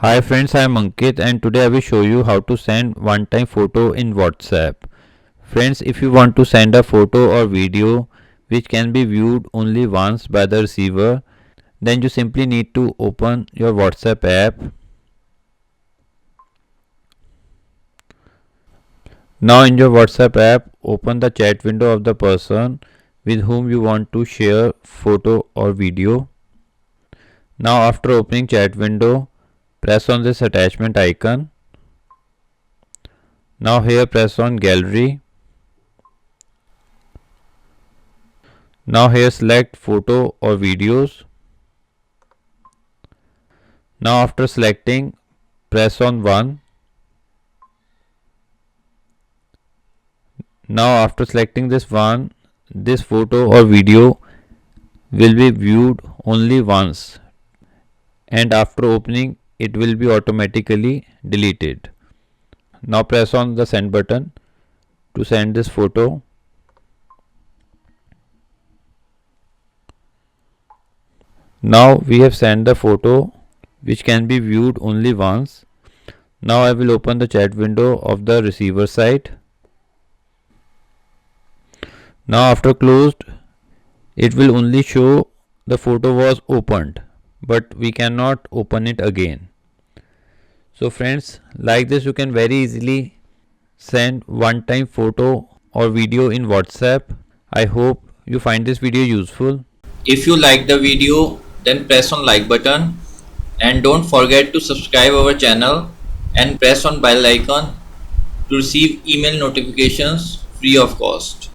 Hi friends, I am Ankit and today I will show you how to send one-time photo in WhatsApp. Friends, if you want to send a photo or video which can be viewed only once by the receiver, then you simply need to open your WhatsApp app. Now in your WhatsApp app, open the chat window of the person with whom you want to share photo or video. Now after opening chat window, press on this attachment icon. Now here press on gallery. Now here select photo or videos. Now after selecting, press on 1. Now after selecting this one, this photo or video will be viewed only once, and after opening it will be automatically deleted. Now press on the send button to send this photo. Now we have sent the photo which can be viewed only once. Now I will open the chat window of the receiver side. Now after closed, it will only show the photo was opened, but we cannot open it again. So friends, like this you can very easily send one time photo or video in WhatsApp. I hope you find this video useful. If you like the video, then press on like button and don't forget to subscribe our channel and press on bell icon to receive email notifications free of cost.